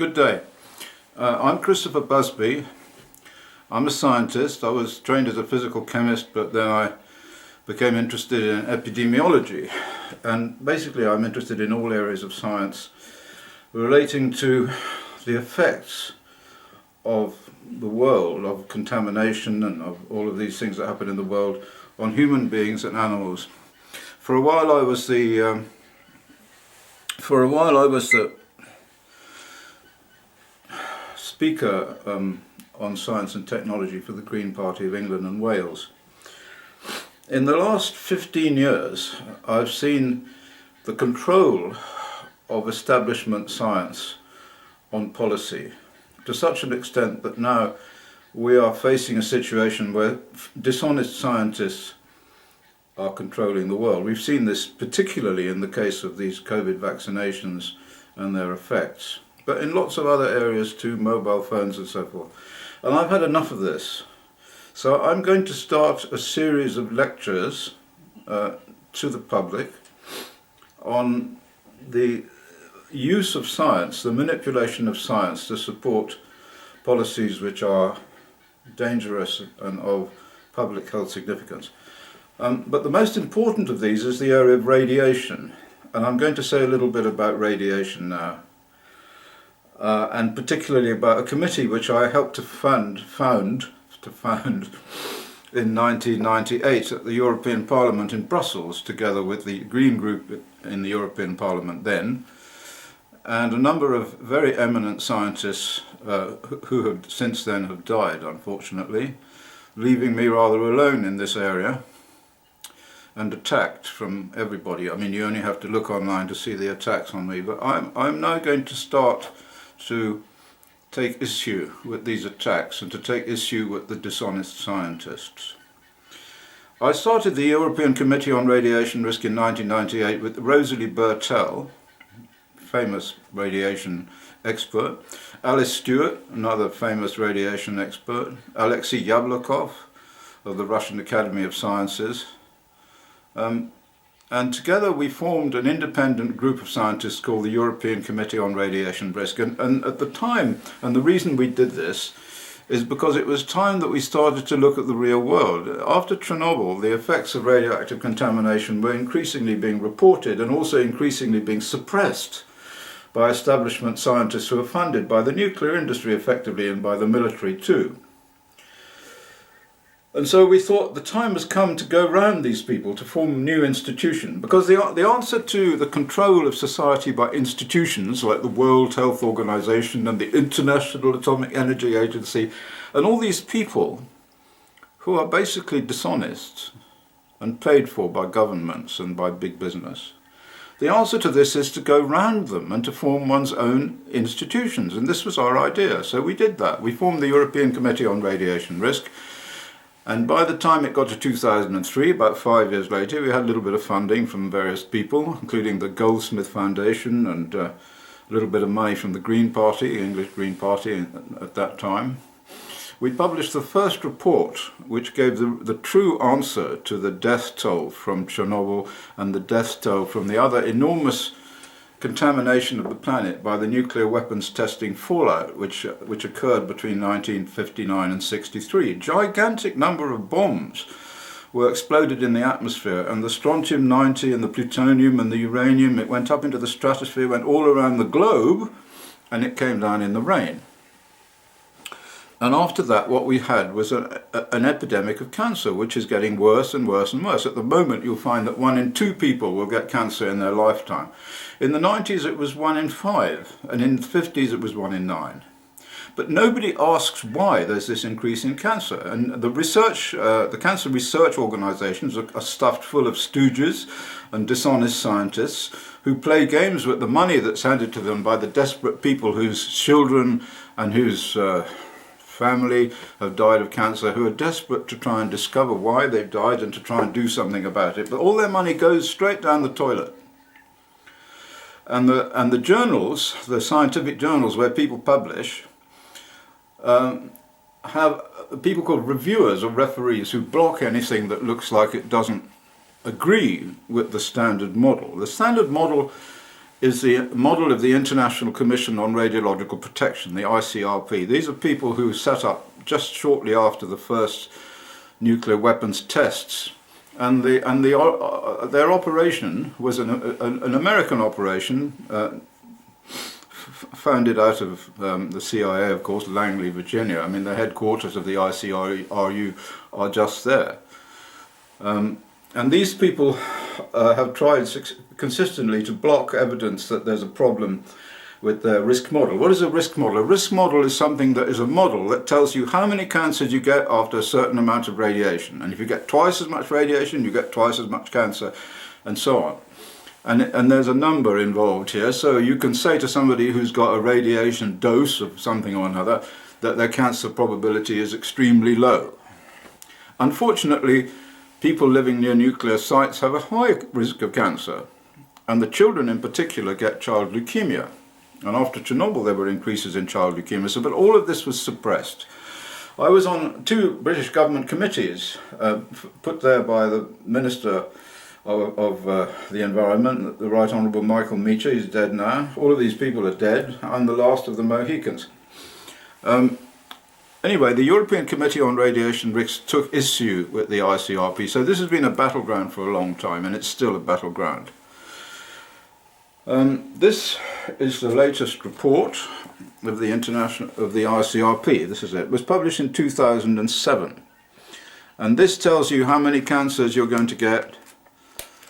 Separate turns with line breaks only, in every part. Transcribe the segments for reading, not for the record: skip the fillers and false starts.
Good day. I'm Christopher Busby. I'm a scientist. I was trained as a physical chemist, but then I became interested in epidemiology. And basically I'm interested in all areas of science relating to the effects of the world, of contamination and of all of these things that happen in the world on human beings and animals. For a while I was the speaker on science and technology for the Green Party of England and Wales. In the last 15 years, I've seen the control of establishment science on policy to such an extent that now we are facing a situation where dishonest scientists are controlling the world. We've seen this particularly in the case of these COVID vaccinations and their effects, but in lots of other areas too, mobile phones and so forth. And I've had enough of this. So I'm going to start a series of lectures to the public on the use of science, the manipulation of science to support policies which are dangerous and of public health significance. But the most important of these is the area of radiation. And I'm going to say a little bit about radiation now. And particularly about a committee which I helped to found in 1998 at the European Parliament in Brussels, together with the Green Group in the European Parliament then, and a number of very eminent scientists who have since then have died, unfortunately, leaving me rather alone in this area and attacked from everybody. I mean, you only have to look online to see the attacks on me, but I'm now going to start to take issue with these attacks and to take issue with the dishonest scientists. I started the European Committee on Radiation Risk in 1998 with Rosalie Bertell, famous radiation expert, Alice Stewart, another famous radiation expert, Alexei Yablokov of the Russian Academy of Sciences, and together we formed an independent group of scientists called the European Committee on Radiation Risk. And at the time, and the reason we did this is because it was time that we started to look at the real world. After Chernobyl, the effects of radioactive contamination were increasingly being reported and also increasingly being suppressed by establishment scientists who are funded by the nuclear industry effectively and by the military too. And so we thought the time has come to go round these people to form a new institution, because the answer to the control of society by institutions like the World Health Organization and the International Atomic Energy Agency and all these people who are basically dishonest and paid for by governments and by big business. The answer to this is to go round them and to form one's own institutions, and this was our idea. So we did that. We formed the European Committee on Radiation Risk. And by the time it got to 2003, about 5 years later, we had a little bit of funding from various people, including the Goldsmith Foundation and a little bit of money from the Green Party, English Green Party at that time. We published the first report which gave the true answer to the death toll from Chernobyl and the death toll from the other enormous contamination of the planet by the nuclear weapons testing fallout which occurred between 1959 and 63. Gigantic number of bombs were exploded in the atmosphere, and the strontium-90 and the plutonium and the uranium, it went up into the stratosphere, went all around the globe, and it came down in the rain. And after that, what we had was an epidemic of cancer, which is getting worse and worse and worse. At the moment, you'll find that 1 in 2 people will get cancer in their lifetime. In the 90s, it was 1 in 5, and in the 50s, it was 1 in 9. But nobody asks why there's this increase in cancer. And the cancer research organizations are stuffed full of stooges and dishonest scientists who play games with the money that's handed to them by the desperate people whose children and whose family have died of cancer, who are desperate to try and discover why they've died and to try and do something about it. But all their money goes straight down the toilet. And the journals, the scientific journals where people publish, have people called reviewers or referees who block anything that looks like it doesn't agree with the standard model. The standard model is the model of the International Commission on Radiological Protection, the ICRP. These are people who set up just shortly after the first nuclear weapons tests. And their operation was an American operation, founded out of the CIA, of course, Langley, Virginia. I mean, the headquarters of the ICRU are just there. And these people have tried consistently to block evidence that there's a problem with their risk model. What is a risk model? A risk model is something that is a model that tells you how many cancers you get after a certain amount of radiation. And if you get twice as much radiation, you get twice as much cancer, and so on. And there's a number involved here, so you can say to somebody who's got a radiation dose of something or another that their cancer probability is extremely low. Unfortunately, people living near nuclear sites have a high risk of cancer, and the children in particular get child leukemia. And after Chernobyl there were increases in child leukemia, but all of this was suppressed. I was on 2 British government committees put there by the Minister of the Environment, the Right Honourable Michael Meacher. He's dead now. All of these people are dead. I'm the last of the Mohicans. Anyway, the European Committee on Radiation Risk took issue with the ICRP, so this has been a battleground for a long time, and it's still a battleground. This is the latest report of the ICRP. This is it. It was published in 2007, and this tells you how many cancers you're going to get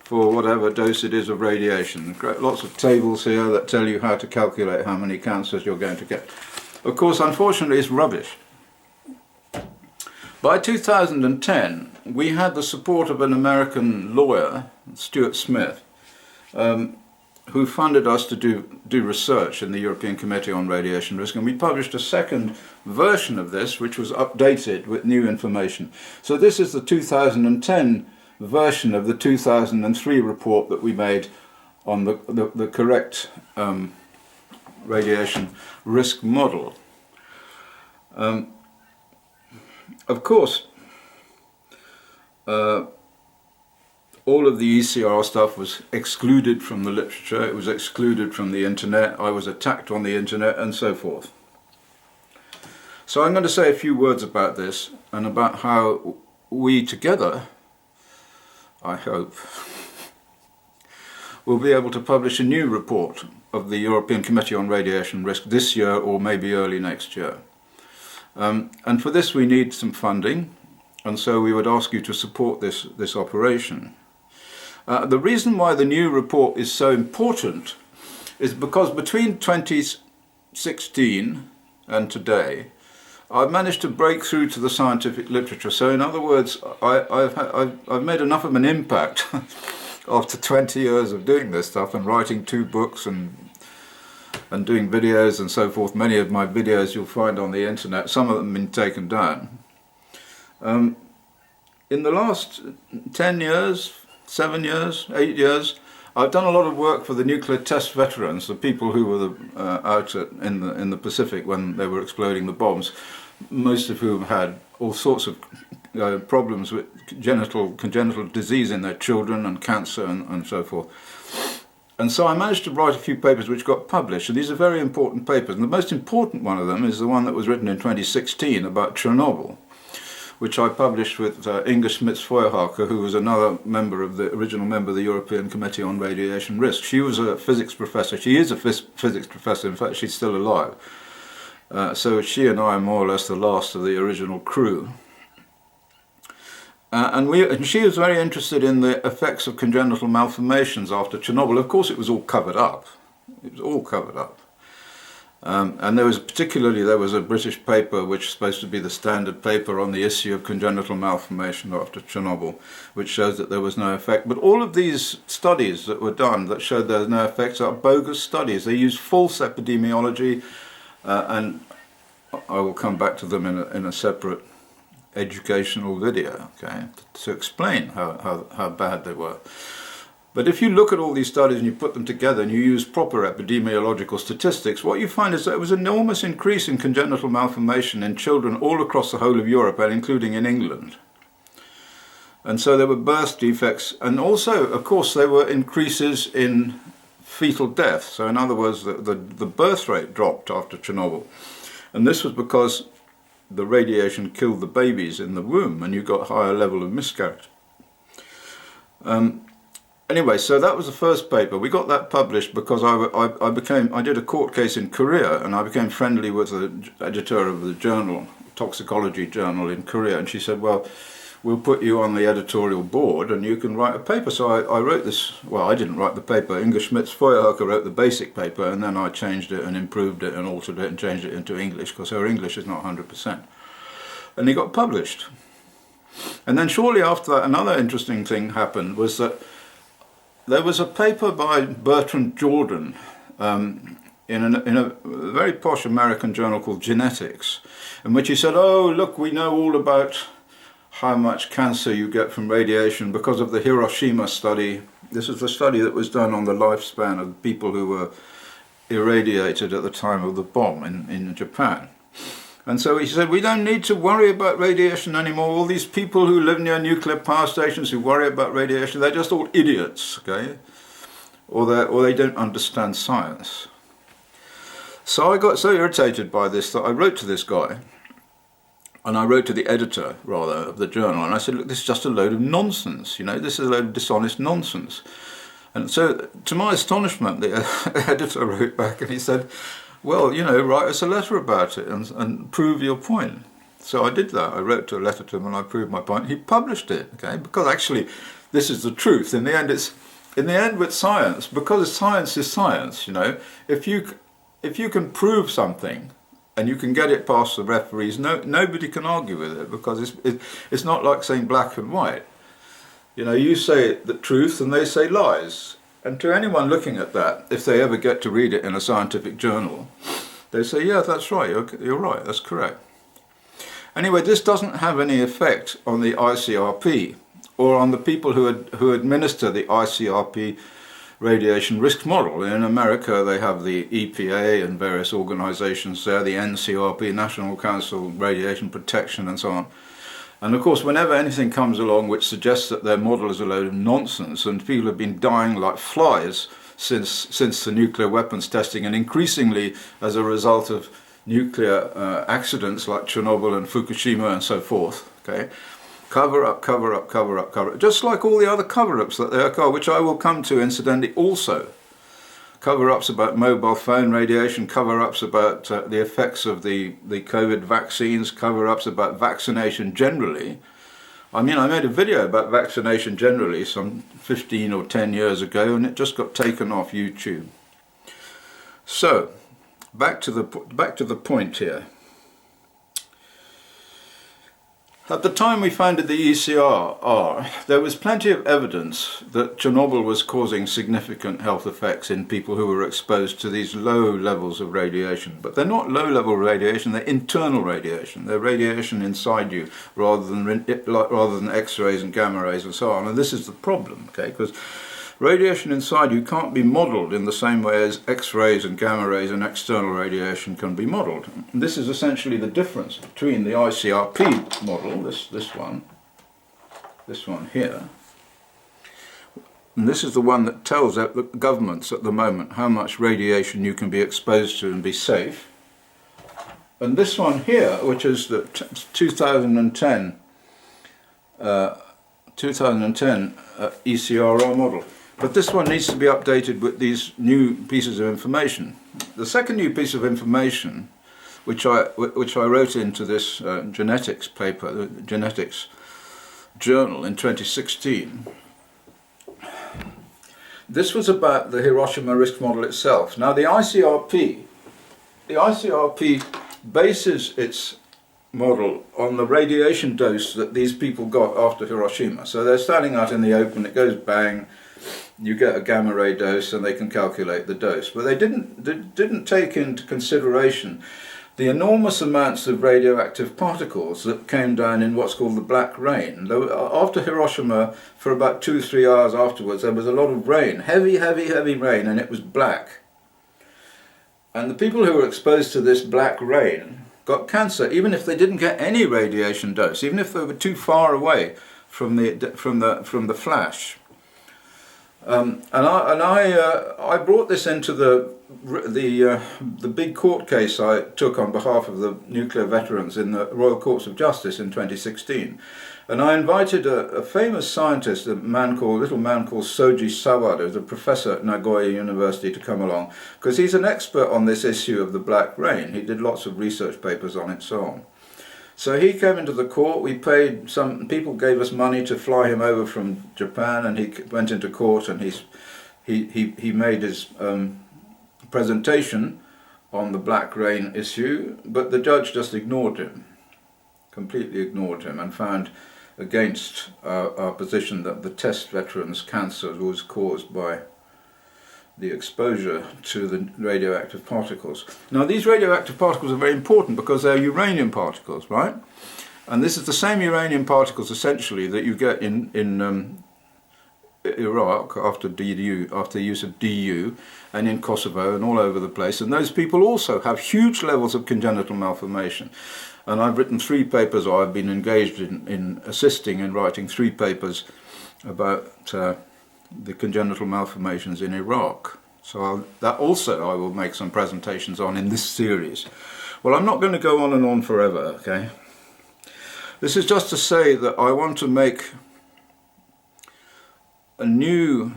for whatever dose it is of radiation. Lots of tables here that tell you how to calculate how many cancers you're going to get. Of course, unfortunately, it's rubbish. By 2010, we had the support of an American lawyer, Stuart Smith, who funded us to do research in the European Committee on Radiation Risk, and we published a second version of this, which was updated with new information. So this is the 2010 version of the 2003 report that we made on the correct radiation risk model. Of course, all of the ECR stuff was excluded from the literature, it was excluded from the internet, I was attacked on the internet, and so forth. So I'm going to say a few words about this and about how we together, I hope, will be able to publish a new report of the European Committee on Radiation Risk this year or maybe early next year. And for this we need some funding, and so we would ask you to support this operation. The reason why the new report is so important is because between 2016 and today, I've managed to break through to the scientific literature. So in other words, I've made enough of an impact after 20 years of doing this stuff and writing 2 books and doing videos and so forth. Many of my videos you'll find on the internet, some of them have been taken down. In the last 10 years, 7 years, 8 years, I've done a lot of work for the nuclear test veterans, the people who were out in the Pacific when they were exploding the bombs, most of whom had all sorts of problems with congenital disease in their children and cancer and so forth. And so I managed to write a few papers which got published, and these are very important papers. And the most important one of them is the one that was written in 2016 about Chernobyl, which I published with Inga Schmitz-Feuerhaker, who was another member of the original member of the European Committee on Radiation Risk. She was a physics professor. She is a physics professor. In fact, she's still alive. So she and I are more or less the last of the original crew. And she was very interested in the effects of congenital malformations after Chernobyl. Of course, it was all covered up. It was all covered up. And there was a British paper which was supposed to be the standard paper on the issue of congenital malformation after Chernobyl, which shows that there was no effect. But all of these studies that were done that showed there was no effects are bogus studies. They use false epidemiology, and I will come back to them in a separate educational video, okay, to explain how bad they were. But if you look at all these studies and you put them together and you use proper epidemiological statistics, what you find is that there was an enormous increase in congenital malformation in children all across the whole of Europe, and including in England. And so there were birth defects, and also, of course, there were increases in fetal death. So in other words, the birth rate dropped after Chernobyl. And this was because the radiation killed the babies in the womb and you got higher level of miscarriage. Anyway, so that was the first paper. We got that published because I did a court case in Korea, and I became friendly with the editor of the journal, toxicology journal in Korea, and she said, well, we'll put you on the editorial board and you can write a paper. So I wrote this, well, I didn't write the paper. Inga Schmitz-Feuerherke wrote the basic paper, and then I changed it and improved it and altered it and changed it into English, because her English is not 100%. And it got published. And then shortly after that, another interesting thing happened, was that there was a paper by Bertrand Jordan in a very posh American journal called Genetics, in which he said, oh, look, we know all about how much cancer you get from radiation because of the Hiroshima study. This is the study that was done on the lifespan of people who were irradiated at the time of the bomb in Japan. And so he said, we don't need to worry about radiation anymore. All these people who live near nuclear power stations who worry about radiation, they're just all idiots, okay? Or they don't understand science. So I got so irritated by this that I wrote to this guy, and I wrote to the editor, rather, of the journal, and I said, look, this is just a load of nonsense, you know, this is a load of dishonest nonsense. And so, to my astonishment, the editor wrote back and he said, well, you know, write us a letter about it and prove your point. So I did that. I wrote a letter to him and I proved my point. He published it, okay, because actually this is the truth. In the end with science, because science is science, you know, if you can prove something and you can get it past the referees, nobody can argue with it, because it's not like saying black and white. You know, you say the truth and they say lies. And to anyone looking at that, if they ever get to read it in a scientific journal, they say, yeah, that's right, you're right, that's correct. Anyway, this doesn't have any effect on the ICRP or on the people who administer the ICRP radiation risk model. In America, they have the EPA and various organizations there, the NCRP, National Council on Radiation Protection, and so on. And of course, whenever anything comes along which suggests that their model is a load of nonsense, and people have been dying like flies since the nuclear weapons testing, and increasingly as a result of nuclear accidents like Chernobyl and Fukushima and so forth, okay? Cover up, cover up, cover up, cover up. Just like all the other cover-ups that there occur, which I will come to incidentally also. Cover-ups about mobile phone radiation, cover-ups about the effects of the COVID vaccines, cover-ups about vaccination generally. I mean, I made a video about vaccination generally some 15 or 10 years ago, and it just got taken off YouTube. So, back to the point here. At the time we founded the ECR, there was plenty of evidence that Chernobyl was causing significant health effects in people who were exposed to these low levels of radiation. But they're not low-level radiation, they're internal radiation. They're radiation inside you rather than X-rays and gamma rays and so on. And this is the problem, okay? Because radiation inside you can't be modelled in the same way as X-rays and gamma rays and external radiation can be modelled. And this is essentially the difference between the ICRP model, this one here, and this is the one that tells the governments at the moment how much radiation you can be exposed to and be safe. And this one here, which is the 2010 ECRR model. But this one needs to be updated with these new pieces of information. The second new piece of information, which I wrote into this genetics paper, the Genetics Journal in 2016, this was about the Hiroshima risk model itself. Now the ICRP bases its model on the radiation dose that these people got after Hiroshima. So they're standing out in the open, it goes bang, you get a gamma ray dose and they can calculate the dose. But they didn't take into consideration the enormous amounts of radioactive particles that came down in what's called the black rain. After Hiroshima, for about 2-3 hours afterwards, there was a lot of rain, heavy rain, and it was black. And the people who were exposed to this black rain got cancer, even if they didn't get any radiation dose, even if they were too far away from the flash. I brought this into the big court case I took on behalf of the nuclear veterans in the Royal Courts of Justice in 2016. And I invited a famous scientist, a little man called Soji Sawada, who's a professor at Nagoya University, to come along, because he's an expert on this issue of the black rain. He did lots of research papers on it, so on. So he came into the court. We paid people gave us money to fly him over from Japan, and he went into court, and he made his presentation on the black rain issue, but the judge just ignored him, completely ignored him, and found against our position that the test veterans' cancer was caused by the exposure to the radioactive particles. Now, these radioactive particles are very important because they're uranium particles, right? And this is the same uranium particles, essentially, that you get in Iraq after the use of DU, and in Kosovo and all over the place. And those people also have huge levels of congenital malformation. And I've written 3 papers, or I've been engaged in assisting in writing 3 papers about the congenital malformations in Iraq. So that also I will make some presentations on in this series. Well, I'm not going to go on and on forever, okay? This is just to say that I want to make a new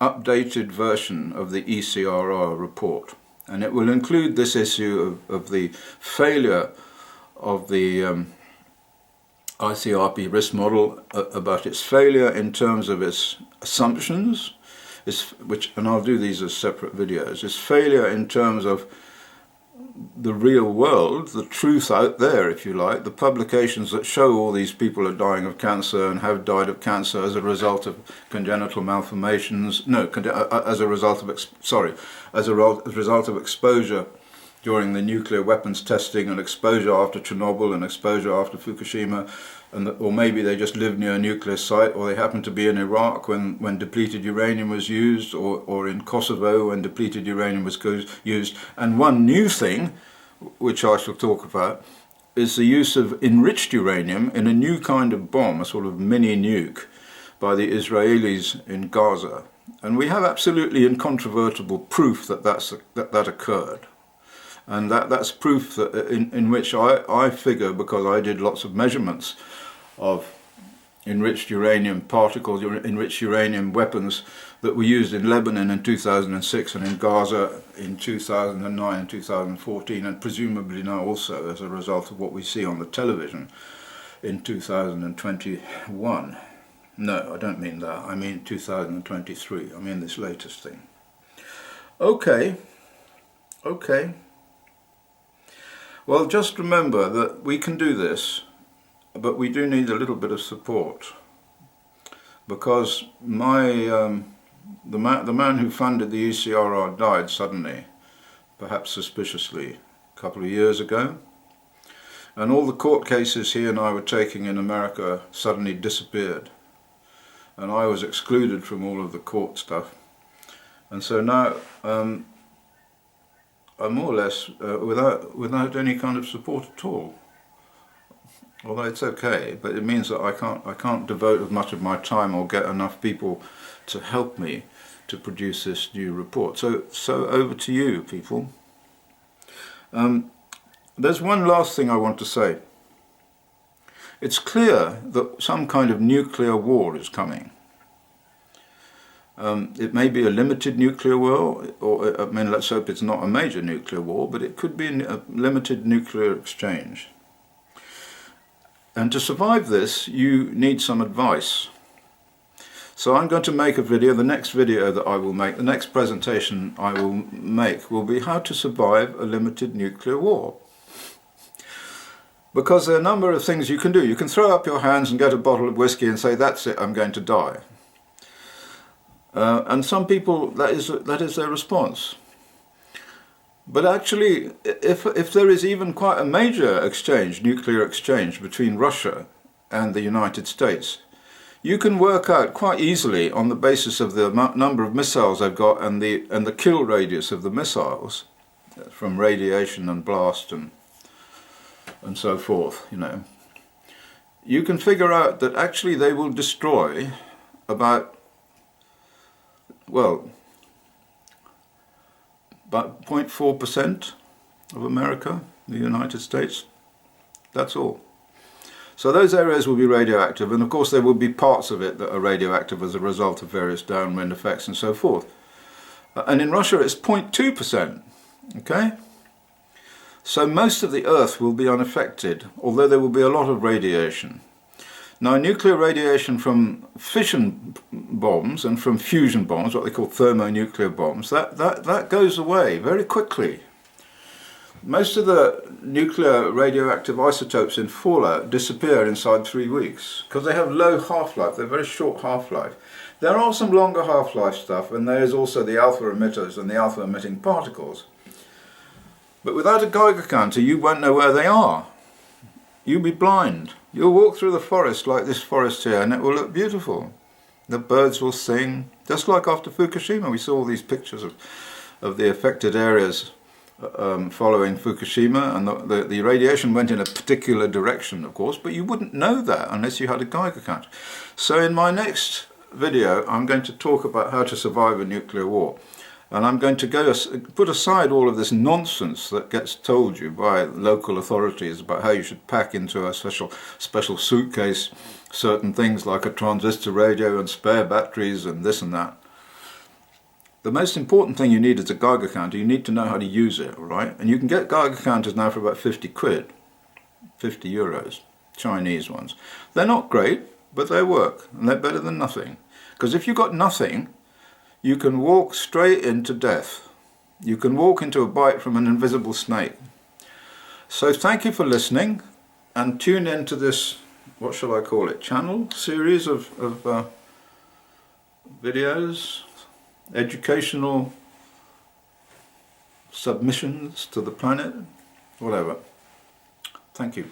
updated version of the ECRR report, and it will include this issue of the failure of the ICRP risk model, about its failure in terms of its assumptions, and I'll do these as separate videos, its failure in terms of the real world, the truth out there, if you like, the publications that show all these people are dying of cancer and have died of cancer as a result of congenital malformations, as a result of exposure during the nuclear weapons testing, and exposure after Chernobyl and exposure after Fukushima, or maybe they just live near a nuclear site, or they happen to be in Iraq when depleted uranium was used, or in Kosovo when depleted uranium was used. And one new thing, which I shall talk about, is the use of enriched uranium in a new kind of bomb, a sort of mini nuke, by the Israelis in Gaza. And we have absolutely incontrovertible proof that occurred. And that's proof that in which I figure, because I did lots of measurements of enriched uranium particles, enriched uranium weapons that were used in Lebanon in 2006 and in Gaza in 2009 and 2014, and presumably now also as a result of what we see on the television in 2021. No, I don't mean that. I mean 2023. I mean this latest thing. Okay. Well, just remember that we can do this, but we do need a little bit of support, because the man who funded the ECRR died suddenly, perhaps suspiciously, a couple of years ago, and all the court cases he and I were taking in America suddenly disappeared, and I was excluded from all of the court stuff, and so now I'm more or less without any kind of support at all. Although it's okay, but it means that I can't devote as much of my time or get enough people to help me to produce this new report. So over to you, people. There's one last thing I want to say. It's clear that some kind of nuclear war is coming. It may be a limited nuclear war, or let's hope it's not a major nuclear war, but it could be a limited nuclear exchange. And to survive this, you need some advice. So I'm going to make a video. The next video that I will make, the next presentation I will make, will be how to survive a limited nuclear war. Because there are a number of things you can do. You can throw up your hands and get a bottle of whiskey and say, that's it, I'm going to die. And some people, that is their response. But actually, if there is even quite a major exchange, nuclear exchange, between Russia and the United States, you can work out quite easily, on the basis of the number of missiles they've got and the kill radius of the missiles, from radiation and blast and so forth, you can figure out that actually they will destroy about well, about 0.4% of America, the United States. That's all. So those areas will be radioactive, and of course there will be parts of it that are radioactive as a result of various downwind effects and so forth. And in Russia it's 0.2%, okay? So most of the Earth will be unaffected, although there will be a lot of radiation. Now, nuclear radiation from fission bombs and from fusion bombs, what they call thermonuclear bombs, that goes away very quickly. Most of the nuclear radioactive isotopes in fallout disappear inside 3 weeks because they have low half-life, they're very short half-life. There are some longer half-life stuff, and there is also the alpha emitters and the alpha emitting particles. But without a Geiger counter, you won't know where they are. You'll be blind. You'll walk through the forest like this forest here, and it will look beautiful. The birds will sing, just like after Fukushima. We saw all these pictures of the affected areas following Fukushima, and the radiation went in a particular direction, of course, but you wouldn't know that unless you had a Geiger counter. So in my next video, I'm going to talk about how to survive a nuclear war. And I'm going to put aside all of this nonsense that gets told you by local authorities about how you should pack into a special suitcase certain things like a transistor radio and spare batteries and this and that. The most important thing you need is a Geiger counter. You need to know how to use it, all right? And you can get Geiger counters now for about 50 quid, 50 euros, Chinese ones. They're not great, but they work, and they're better than nothing. Because if you've got nothing, you can walk straight into death. You can walk into a bite from an invisible snake. So thank you for listening, and tune in to this, what shall I call it, channel series of videos, educational submissions to the planet, whatever. Thank you.